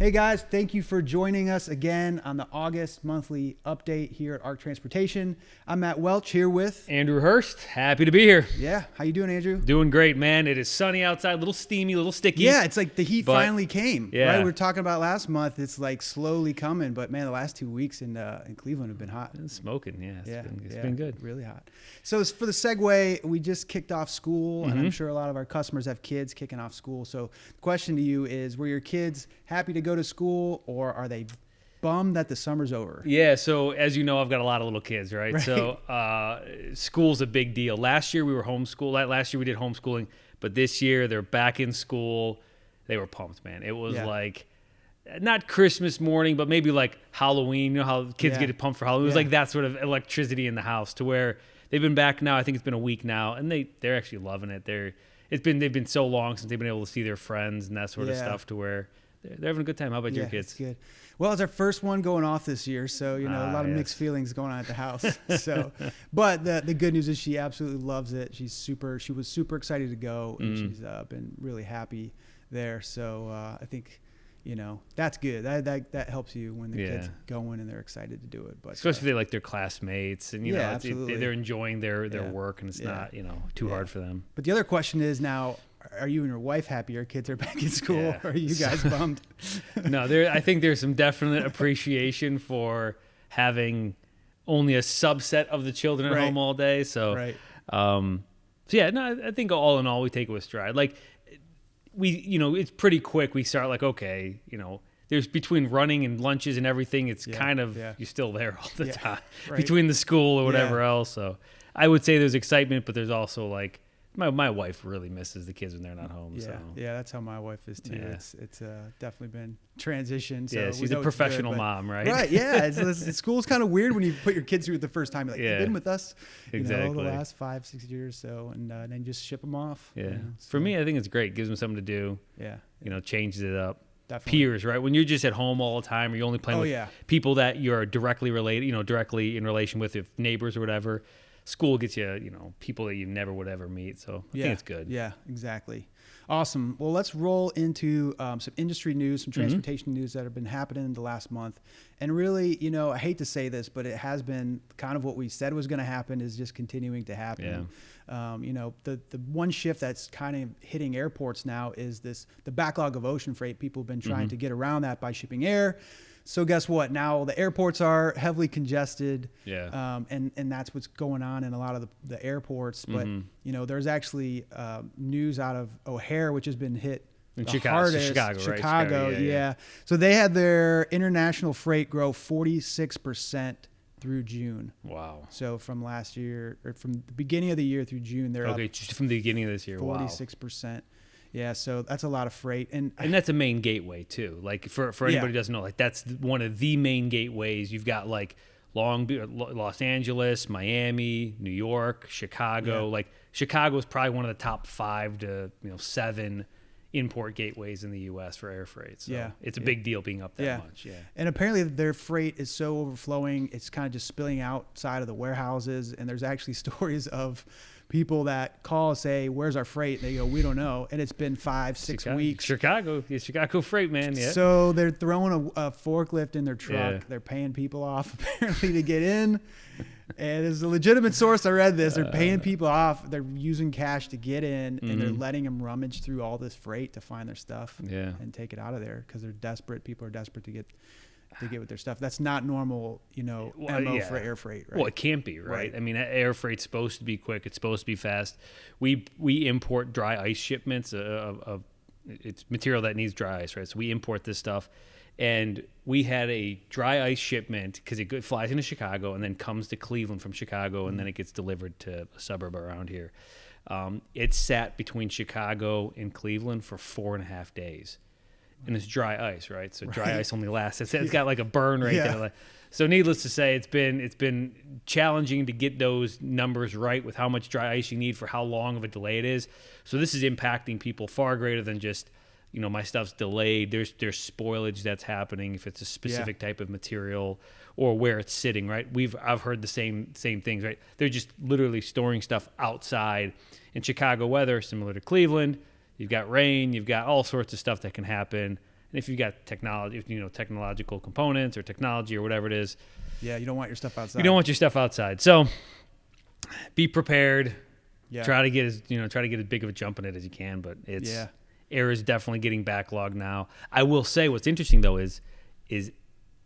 Hey guys, thank you for joining us again on the August monthly update here at ARC Transportation. I'm Matt Welch here with Andrew Hurst. Happy to be here. Yeah, how you doing, Andrew? Doing great, man. It is sunny outside, a little steamy, a little sticky. Yeah, it's like the heat finally came. Yeah. Right, we were talking about last month. It's like slowly coming, but man, the last 2 weeks in Cleveland have been hot. It's smoking, yeah. It's yeah, been good. Really hot. So for the segue, we just kicked off school, and I'm sure a lot of our customers have kids kicking off school. So the question to you is, were your kids happy to go to school, or are they bummed that the summer's over? Yeah, so as you know, I've got a lot of little kids, right? So school's a big deal. Last year we were homeschooled. Last year we did homeschooling, but this year they're back in school. They were pumped, man. It was like not Christmas morning, but maybe like Halloween. You know how kids get pumped for Halloween? It was like that sort of electricity in the house to where they've been back now. I think it's been a week now, and they're actually loving it. They've been so long since they've been able to see their friends and that sort of stuff to where they're having a good time. How about your kids? That's good. Well, it's our first one going off this year, so a lot of mixed feelings going on at the house. So, but the good news is she absolutely loves it. She was super excited to go, and she's been really happy there. So I think that's good. That helps you when the kids go in and they're excited to do it. But especially if they like their classmates and absolutely. they're enjoying their work and it's not too hard for them. But the other question is now, are you and your wife happy your kids are back in school, or are you guys bummed? No, I think there's some definite appreciation for having only a subset of the children at home all day. So, I think all in all we take it with stride. Like it's pretty quick. We start like, okay, there's between running and lunches and everything. It's kind of you're still there all the time between the school or whatever else. So I would say there's excitement, but there's also like. My wife really misses the kids when they're not home. Yeah, that's how my wife is too. Yeah. It's definitely been transition. So she's a professional mom, right? Right, yeah. School's kind of weird when you put your kids through it the first time. You've been with us the last 5-6 years, so and then just ship them off. Yeah, for me, I think it's great. It gives them something to do. Yeah, changes it up. Definitely. Peers, right? When you're just at home all the time, or you're only playing with people that you're directly related, directly in relation with, if neighbors or whatever. School gets you, people that you never would ever meet. So I think it's good. Yeah, exactly. Awesome. Well, let's roll into some industry news, some transportation news that have been happening in the last month. And really, I hate to say this, but it has been kind of what we said was going to happen is just continuing to happen. Yeah. The one shift that's kind of hitting airports now is the backlog of ocean freight. People have been trying to get around that by shipping air. So guess what? Now the airports are heavily congested, and that's what's going on in a lot of the airports. But there's actually news out of O'Hare, which has been hit in the hardest. Chicago, right? Chicago. So they had their international freight grow 46% through June. Wow. So from last year, or from the beginning of the year through June, they're up just from the beginning of this year. 46%. Yeah, so that's a lot of freight, and that's a main gateway too. Like for anybody who doesn't know, like that's one of the main gateways. You've got like Los Angeles, Miami, New York, Chicago. Like Chicago is probably one of the top 5 to 7 import gateways in the U.S. for air freight. So it's a big deal being up that much. Yeah, and apparently their freight is so overflowing, it's kind of just spilling outside of the warehouses. And there's actually stories of people that call, say, "Where's our freight?" And they go, "We don't know." And it's been 5-6 weeks. Chicago freight, man. Yeah. So they're throwing a forklift in their truck. Yeah. They're paying people off apparently to get in. And as a legitimate source, I read this. They're paying people off. They're using cash to get in, and they're letting them rummage through all this freight to find their stuff and take it out of there because they're desperate. People are desperate to get with their stuff. That's not normal, MO for air freight, right? Well, it can't be, right? I mean, air freight's supposed to be quick. It's supposed to be fast. We import dry ice shipments of it's material that needs dry ice, right? So we import this stuff. And we had a dry ice shipment because it flies into Chicago and then comes to Cleveland from Chicago, and then it gets delivered to a suburb around here. It sat between Chicago and Cleveland for 4.5 days. And it's dry ice, right? So dry ice only lasts. It's got like a burn right there. So needless to say, it's been challenging to get those numbers right with how much dry ice you need for how long of a delay it is. So this is impacting people far greater than just, my stuff's delayed. There's spoilage that's happening if it's a specific type of material or where it's sitting, right? I've heard the same things, right? They're just literally storing stuff outside. In Chicago weather, similar to Cleveland, you've got rain, you've got all sorts of stuff that can happen, And if you've got technology, technological components or technology or whatever it is, Yeah, you don't want your stuff outside. you don't want your stuff outside. So be prepared. Yeah. Try to get as big of a jump in it as you can, but air is definitely getting backlogged now. I will say what's interesting though is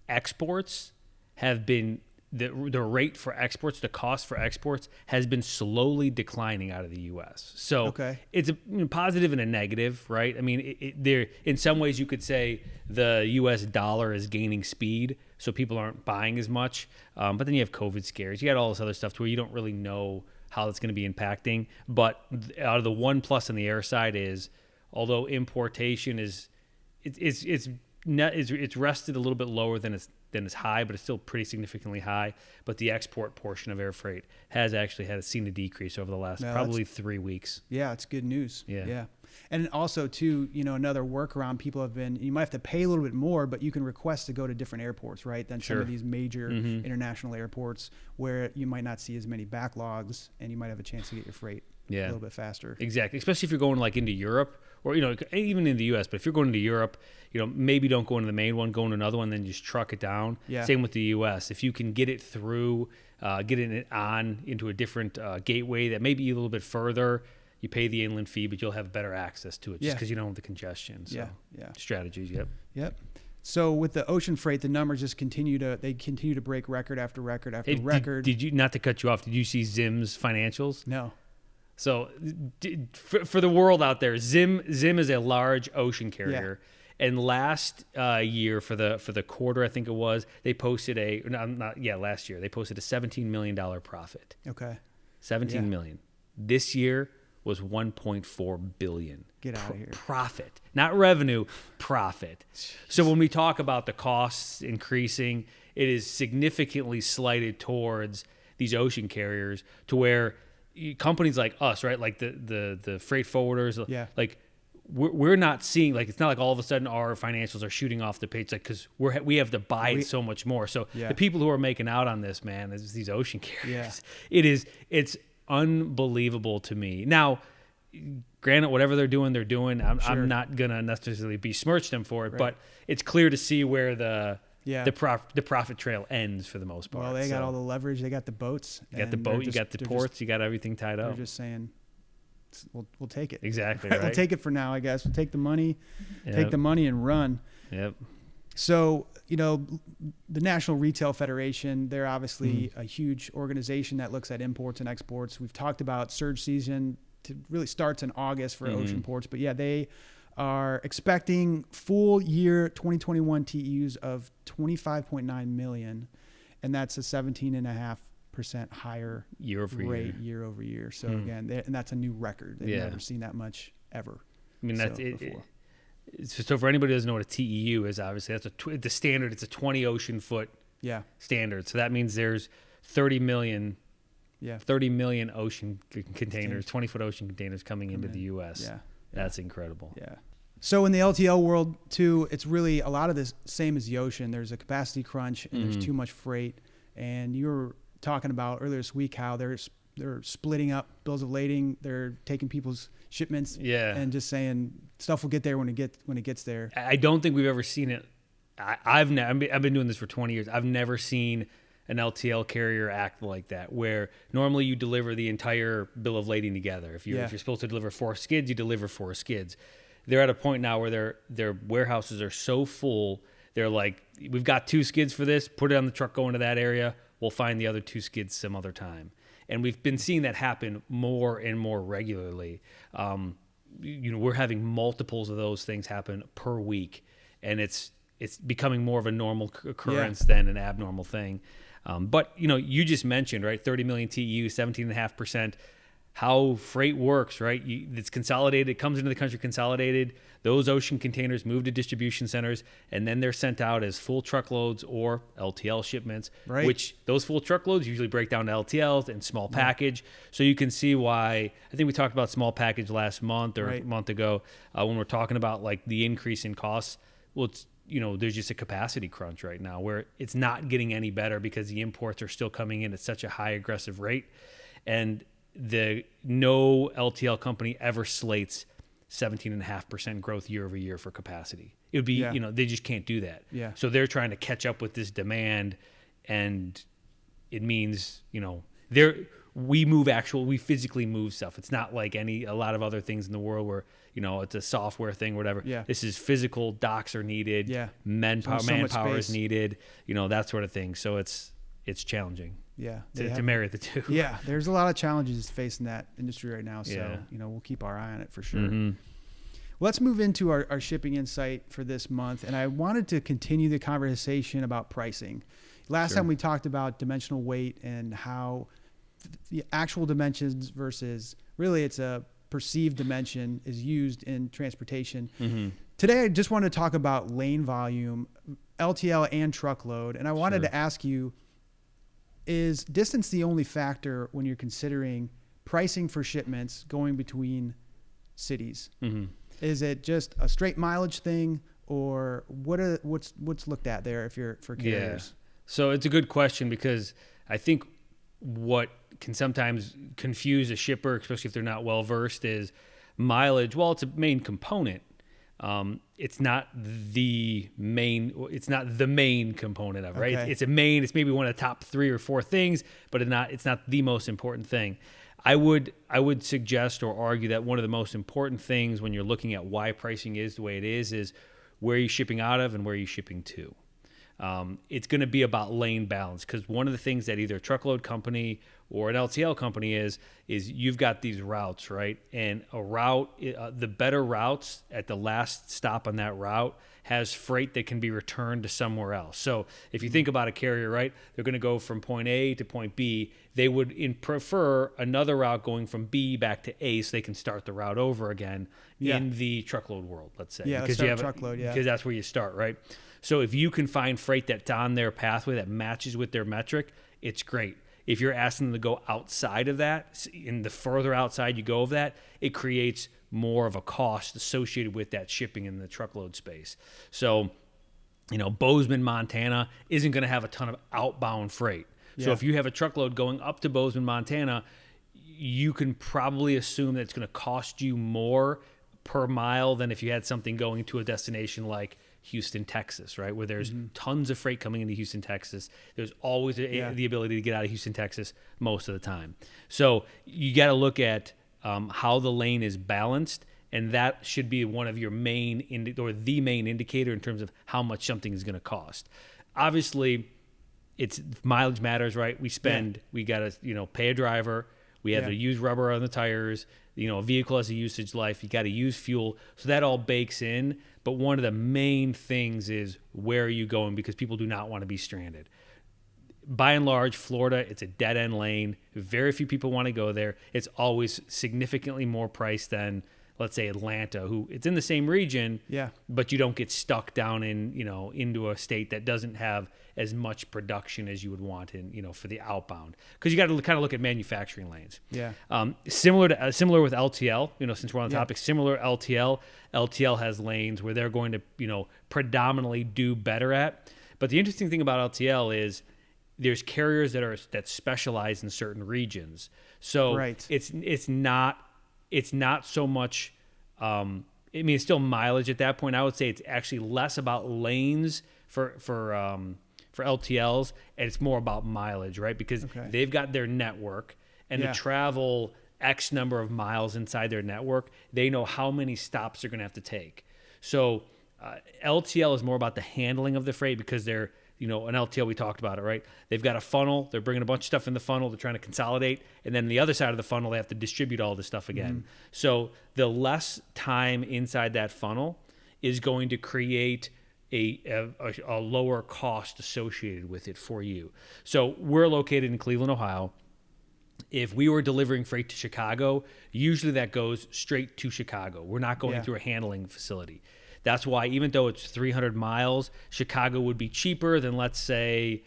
exports have been the rate for exports, the cost for exports has been slowly declining out of the U.S. So it's a positive and a negative, right? I mean, there in some ways you could say the U.S. dollar is gaining speed, so people aren't buying as much. But then you have COVID scares, you got all this other stuff to where you don't really know how it's going to be impacting. But out of the one plus on the air side is, although importation it's rested a little bit lower than it's high, but it's still pretty significantly high. But the export portion of air freight has actually seen a decrease over the last probably 3 weeks. Yeah, it's good news. Yeah. And also too, another workaround people have been, you might have to pay a little bit more, but you can request to go to different airports, right? Than some of these major international airports where you might not see as many backlogs and you might have a chance to get your freight a little bit faster. Exactly. Especially if you're going like into Europe or, even in the US, but if you're going into Europe, maybe don't go into the main one, go into another one, then just truck it down. Yeah. Same with the US. If you can get it through, getting it on into a different gateway that may be a little bit further, you pay the inland fee, but you'll have better access to it just because you don't have the congestion. So strategies. Yep. So with the ocean freight, the numbers just continue to break record after record after record. Did you, not to cut you off, did you see Zim's financials? No. So for the world out there, Zim is a large ocean carrier. And last year for the quarter, I think it was, they posted last year they posted a $17 million profit. Okay. $17 million. This year was $1.4 billion. Get out of here. Profit, not revenue, profit. So when we talk about the costs increasing, it is significantly slighted towards these ocean carriers to where companies like us, right, like the freight forwarders, like we're not seeing, like, it's not like all of a sudden our financials are shooting off the page, like, because we have to buy it so much more. So the people who are making out on this, man, is these ocean carriers. It's unbelievable to me. Now, granted, whatever they're doing, I'm not gonna necessarily besmirch them for it, but it's clear to see where the profit trail ends for the most part. Well, they got all the leverage. They got the boats. You got the boat. You got the ports. You got everything tied up. They're just saying, we'll take it. Exactly. Right? Right? We'll take it for now, I guess. We'll take the money, and run. Yep. So, the National Retail Federation, they're obviously a huge organization that looks at imports and exports. We've talked about surge season really starts in August for ocean ports, but they are expecting full year 2021 TEUs of 25.9 million, and that's a 17.5% higher rate year over year. So again, and that's a new record. They've never seen that much ever. I mean, that's so for anybody who doesn't know what a TEU is, obviously that's the standard. It's a 20 ocean foot standard. So that means there's 30 million ocean containers, 20-foot ocean containers coming into the U.S. Yeah. That's incredible. Yeah. So in the LTL world too, it's really a lot of this same as the ocean. There's a capacity crunch and there's too much freight. And you were talking about earlier this week how they're splitting up bills of lading. They're taking people's shipments and just saying stuff will get there when it gets there. I don't think we've ever seen it. I've been doing this for 20 years. I've never seen an LTL carrier act like that, where normally you deliver the entire bill of lading together. If you're supposed to deliver 4 skids, you deliver 4 skids. They're at a point now where their warehouses are so full. They're like, we've got 2 skids for this. Put it on the truck, go into that area. We'll find the other 2 skids some other time. And we've been seeing that happen more and more regularly. We're having multiples of those things happen per week, and it's becoming more of a normal occurrence than an abnormal thing. But you just mentioned, right, 30 million TEU, 17.5%. How freight works, right? It's consolidated. It comes into the country consolidated. Those ocean containers move to distribution centers, and then they're sent out as full truckloads or LTL shipments, which those full truckloads usually break down to LTLs and small package. So you can see why, I think we talked about small package last month or a month ago when we're talking about like the increase in costs. Well, it's, there's just a capacity crunch right now where it's not getting any better because the imports are still coming in at such a high aggressive rate. And no LTL company ever slates 17.5% growth year over year for capacity. It would be, Yeah. they just can't do that. Yeah. So they're trying to catch up with this demand, and it means, we physically move stuff. It's not like a lot of other things in the world where, it's a software thing or whatever. Yeah. This is physical. Docks are needed. Yeah. Manpower is space. needed, that sort of thing. So it's challenging Yeah. to marry the two. Yeah. There's a lot of challenges facing that industry right now. So, Yeah. we'll keep our eye on it for sure. Mm-hmm. Let's move into our shipping insight for this month. And I wanted to continue the conversation about pricing. Last Sure. time we talked about dimensional weight and how the actual dimensions versus really it's a perceived dimension is used in transportation. Mm-hmm. Today, I just wanted to talk about lane volume, LTL and truckload. And I wanted Sure. to ask you, is distance the only factor when you're considering pricing for shipments going between cities? Mm-hmm. Is it just a straight mileage thing, or what's looked at there if you're for carriers? Yeah. So it's a good question, because I think what can sometimes confuse a shipper, especially if they're not well versed, is mileage. Well, it's a main component. It's not the main component of it, right? Okay. It's it's maybe one of the top 3 or 4 things, but it's not the most important thing. I would suggest or argue that one of the most important things when you're looking at why pricing is the way it is where are you shipping out of and where are you shipping to. It's going to be about lane balance, because one of the things that either a truckload company or an LTL company is you've got these routes, right? And a route, the better routes at the last stop on that route has freight that can be returned to somewhere else. So if you think about a carrier, right, they're going to go from point A to point B. They would prefer another route going from B back to A so they can start the route over again in the truckload world, let's say. Yeah, because let's start truckload, because that's where you start, right? So if you can find freight that's on their pathway that matches with their metric, it's great. If you're asking them to go outside of that, and the further outside you go of that, it creates more of a cost associated with that shipping in the truckload space. So, Bozeman, Montana isn't going to have a ton of outbound freight. So if you have a truckload going up to Bozeman, Montana, you can probably assume that it's going to cost you more per mile than if you had something going to a destination like Houston, Texas, right? Where there's tons of freight coming into Houston, Texas. There's always the ability to get out of Houston, Texas most of the time. So you got to look at how the lane is balanced, and that should be one of your the main indicator in terms of how much something is going to cost. Obviously, it's mileage matters, right? We got to pay a driver. We have to use rubber on the tires. A vehicle has a usage life. You got to use fuel. So that all bakes in. But one of the main things is where are you going, because people do not want to be stranded. By and large, Florida, it's a dead end lane. Very few people want to go there. It's always significantly more priced than, let's say, Atlanta, who it's in the same region, but you don't get stuck down into a state that doesn't have as much production as you would want for the outbound, because you got to kind of look at manufacturing lanes. Similar with LTL, since we're on the topic, similar LTL has lanes where they're going to predominantly do better at. But the interesting thing about LTL is there's carriers that specialize in certain regions. So it's not so much. It's still mileage at that point. I would say it's actually less about lanes for LTLs, and it's more about mileage, right? Because they've got their network, and to travel X number of miles inside their network, they know how many stops they're going to have to take. So LTL is more about the handling of the freight, because they're an LTL, we talked about it, right? They've got a funnel. They're bringing a bunch of stuff in the funnel. They're trying to consolidate. And then the other side of the funnel, they have to distribute all this stuff again. So the less time inside that funnel is going to create a lower cost associated with it for you. So we're located in Cleveland, Ohio. If we were delivering freight to Chicago, usually that goes straight to Chicago. We're not going through a handling facility. That's why, even though it's 300 miles, Chicago would be cheaper than, let's say,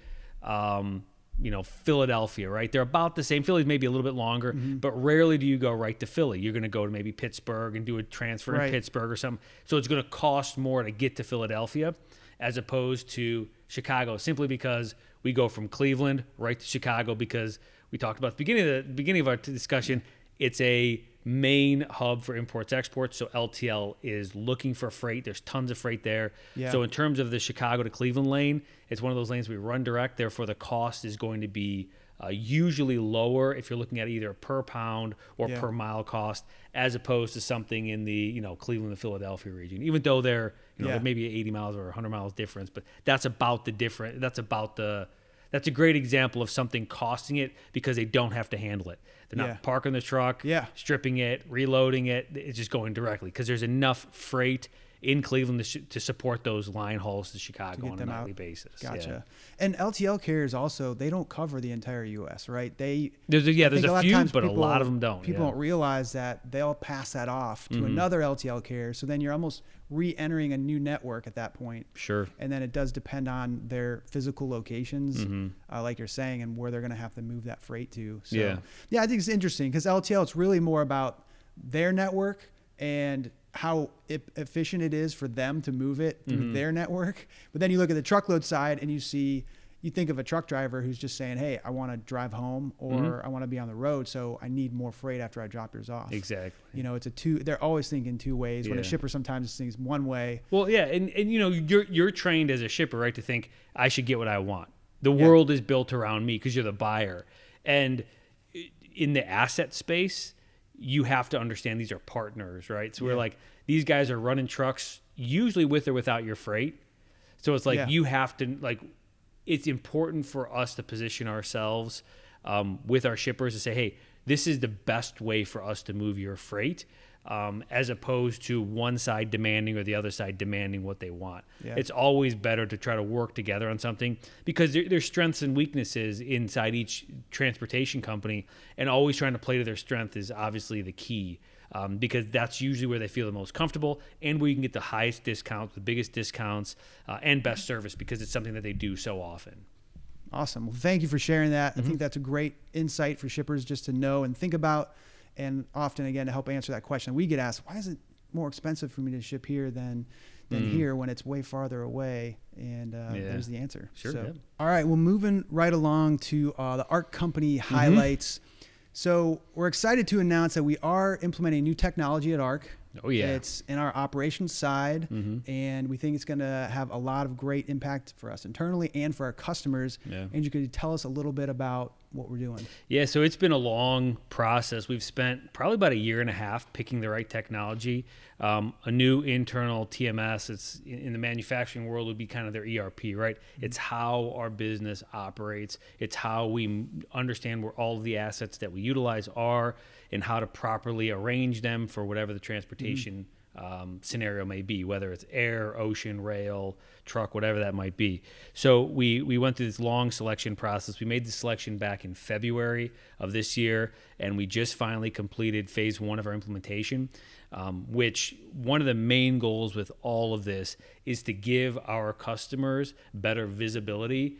Philadelphia, right? They're about the same. Philly's maybe a little bit longer, but rarely do you go right to Philly. You're going to go to maybe Pittsburgh and do a transfer in Pittsburgh or something. So it's going to cost more to get to Philadelphia as opposed to Chicago, simply because we go from Cleveland right to Chicago, because we talked about at the beginning of our discussion, it's a main hub for imports exports. So LTL is looking for freight. There's tons of freight there. Yeah. So in terms of the Chicago to Cleveland lane, it's one of those lanes we run direct. Therefore, the cost is going to be usually lower if you're looking at either per pound or per mile cost, as opposed to something in the Cleveland to Philadelphia region. Even though they're there may be 80 miles or 100 miles difference, but that's about the difference. That's a great example of something costing it because they don't have to handle it. They're not parking the truck, stripping it, reloading it. It's just going directly because there's enough freight in Cleveland to support those line hauls to Chicago on a nightly basis. Gotcha. Yeah. And LTL carriers also, they don't cover the entire U.S., right? There's a few, but a lot of them don't. People don't realize that they'll pass that off to another LTL carrier. So then you're almost re-entering a new network at that point. Sure. And then it does depend on their physical locations, like you're saying, and where they're going to have to move that freight to. So, yeah, I think it's interesting because LTL, it's really more about their network and how efficient it is for them to move it through their network. But then you look at the truckload side and you think of a truck driver who's just saying, hey, I want to drive home or I want to be on the road, so I need more freight after I drop yours off. Exactly. They're always thinking two ways. When a shipper sometimes thinks one way. Well, yeah, and you're trained as a shipper, right, to think I should get what I want. The world is built around me because you're the buyer. And in the asset space, you have to understand these are partners, right? So we're like, these guys are running trucks usually with or without your freight. So it's like you have to, it's important for us to position ourselves with our shippers to say, hey, this is the best way for us to move your freight, as opposed to one side demanding or the other side demanding what they want. Yeah. It's always better to try to work together on something because there's strengths and weaknesses inside each transportation company, and always trying to play to their strength is obviously the key, because that's usually where they feel the most comfortable and where you can get the highest discounts, the biggest discounts, and best service because it's something that they do so often. Awesome. Well, thank you for sharing that. I think that's a great insight for shippers just to know and think about. And often, again, to help answer that question, we get asked, why is it more expensive for me to ship here than here when it's way farther away? And there's the answer. Sure. So, all right, well, moving right along to the ARC Company highlights. So we're excited to announce that we are implementing new technology at ARC. Oh, yeah. It's in our operations side, and we think it's going to have a lot of great impact for us internally and for our customers. Yeah. And you could tell us a little bit about what we're doing. Yeah, so it's been a long process. We've spent probably about a year and a half picking the right technology. A new internal TMS, it's in the manufacturing world would be kind of their ERP, right? It's how our business operates. It's how we understand where all of the assets that we utilize are and how to properly arrange them for whatever the transportation scenario may be, whether it's air, ocean, rail, truck, whatever that might be. So we went through this long selection process. We made the selection back in February of this year, and we just finally completed phase 1 of our implementation, which one of the main goals with all of this is to give our customers better visibility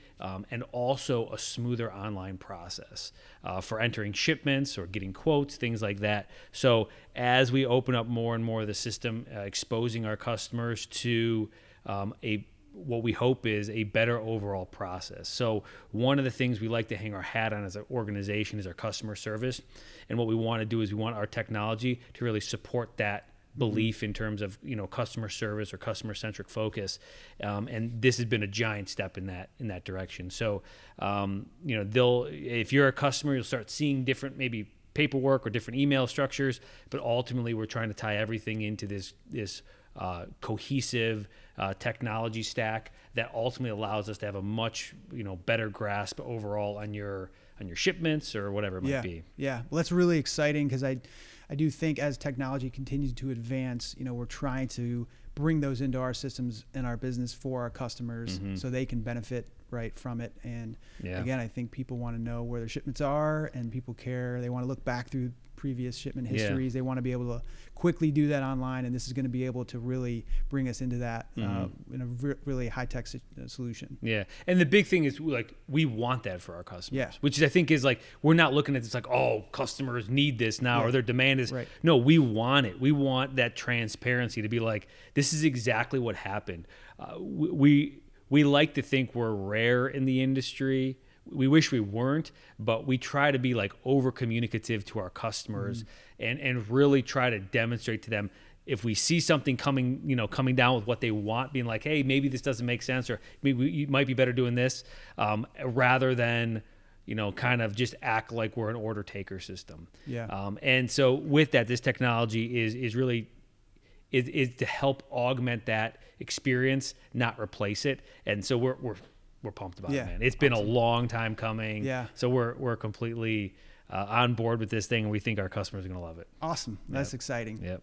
and also a smoother online process for entering shipments or getting quotes, things like that. So as we open up more and more of the system, exposing our customers to what we hope is a better overall process. So one of the things we like to hang our hat on as an organization is our customer service. And what we want to do is we want our technology to really support that belief in terms of customer service or customer centric focus, and this has been a giant step in that direction. So if you're a customer, you'll start seeing different maybe paperwork or different email structures, but ultimately we're trying to tie everything into this cohesive technology stack that ultimately allows us to have a much better grasp overall on your shipments or whatever it might be. Yeah, well, that's really exciting because I do think as technology continues to advance, we're trying to bring those into our systems and our business for our customers so they can benefit right from it. And again, I think people want to know where their shipments are, and people care. They want to look back through previous shipment histories. They want to be able to quickly do that online, and this is going to be able to really bring us into that in a really high-tech solution. Yeah, and the big thing is we want that for our customers, which I think is we're not looking at this customers need this now or their demand is no, we want it. We want that transparency to be this is exactly what happened. We like to think we're rare in the industry we wish we weren't, but we try to be like over communicative to our customers and really try to demonstrate to them, if we see something coming down with what they want, being like, hey, maybe this doesn't make sense, or maybe you might be better doing this, rather than, kind of just act like we're an order taker system. Yeah. And so with that, this technology is really is to help augment that experience, not replace it. And so we're pumped about it, man. It's been a long time coming. Yeah. So we're completely on board with this thing, and we think our customers are going to love it. Awesome. That's exciting. Yep.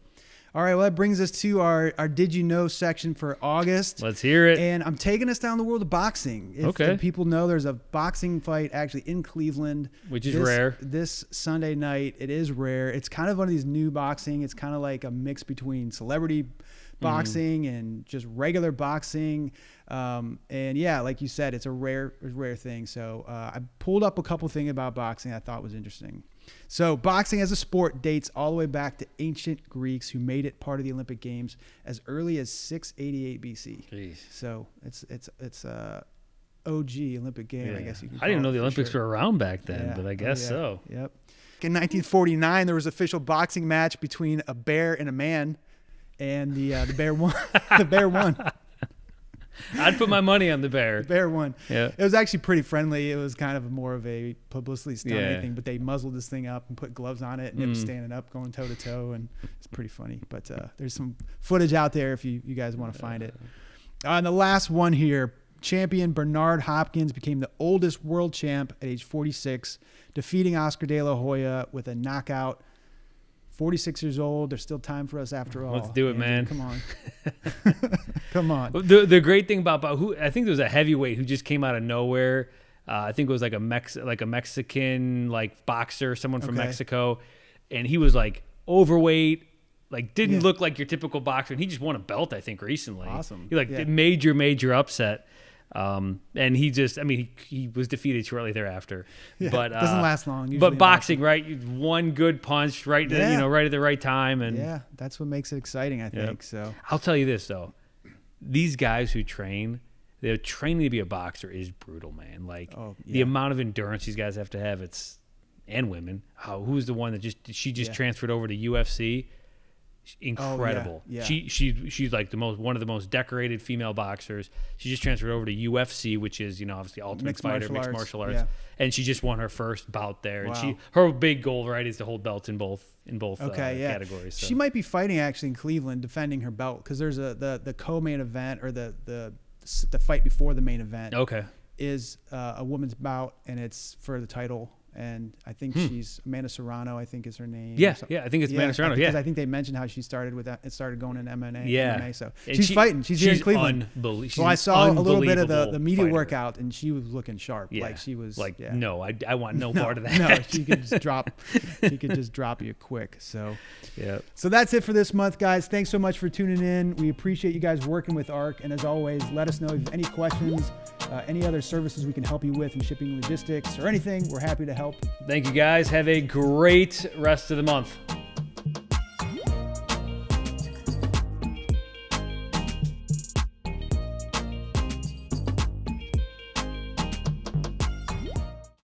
All right, well, that brings us to our Did You Know section for August. Let's hear it. And I'm taking us down the world of boxing. If people know, there's a boxing fight actually in Cleveland. Which is rare. This Sunday night. It is rare. It's kind of one of these new boxing. It's kind of like a mix between celebrity boxing and just regular boxing. And yeah, like you said, it's a rare thing. So I pulled up a couple things about boxing I thought was interesting. So boxing as a sport dates all the way back to ancient Greeks who made it part of the Olympic Games as early as 688 BC. Jeez. So it's a OG Olympic game, I guess you can call I didn't even know it, the for Olympics sure. were around back then, Yeah. but I guess so. Yep. In 1949, there was an official boxing match between a bear and a man, and the bear won. The bear won. I'd put my money on the bear. The bear won. Yeah. It was actually pretty friendly. It was kind of more of a publicity stunt or Yeah. anything, but they muzzled this thing up and put gloves on it, and it was standing up, going toe to toe, and it's pretty funny. But there's some footage out there if you guys want to find it. And the last one here, champion Bernard Hopkins became the oldest world champ at age 46, defeating Oscar De La Hoya with a knockout. 46 years old. There's still time for us after all. Let's do it, man. Come on. Come on. The great thing about who I think there was a heavyweight who just came out of nowhere. I think it was like a Mexican boxer, someone from Mexico, and he was like overweight, like didn't look like your typical boxer, and he just won a belt I think recently. Awesome. He major upset. And he just, he was defeated shortly thereafter, but it doesn't last long. Usually But boxing, right? One good punch, right? Right at the right time, and yeah, that's what makes it exciting, I think. So I'll tell you this though, these guys who train, their training to be a boxer is brutal, man. Like the amount of endurance these guys have to have, and women. Who's the one that just transferred over to UFC? Incredible. She's like one of the most decorated female boxers. She just transferred over to UFC, which is obviously Ultimate Fighter, mixed martial arts, and she just won her first bout there. Wow. And her big goal, right, is to hold belts in both categories. So. She might be fighting actually in Cleveland, defending her belt, because there's the co-main event, or the fight before the main event. Is a woman's bout, and it's for the title. And I think she's Amanda Serrano, I think is her name. Yeah, I think it's Amanda Serrano. Because I think they mentioned how she started with that. It started going in MMA. Yeah. MMA, so she's fighting. She's here in Cleveland. Unbelievable. Well, I saw a little bit of the media workout, and she was looking sharp. Yeah. Like she was. Like, yeah. no, I want no part of that. No, she could just drop. She could just drop you quick. So. Yeah. So that's it for this month, guys. Thanks so much for tuning in. We appreciate you guys working with ARC, and as always, let us know if you have any questions, any other services we can help you with in shipping, logistics, or anything. We're happy to help. Thank you, guys. Have a great rest of the month.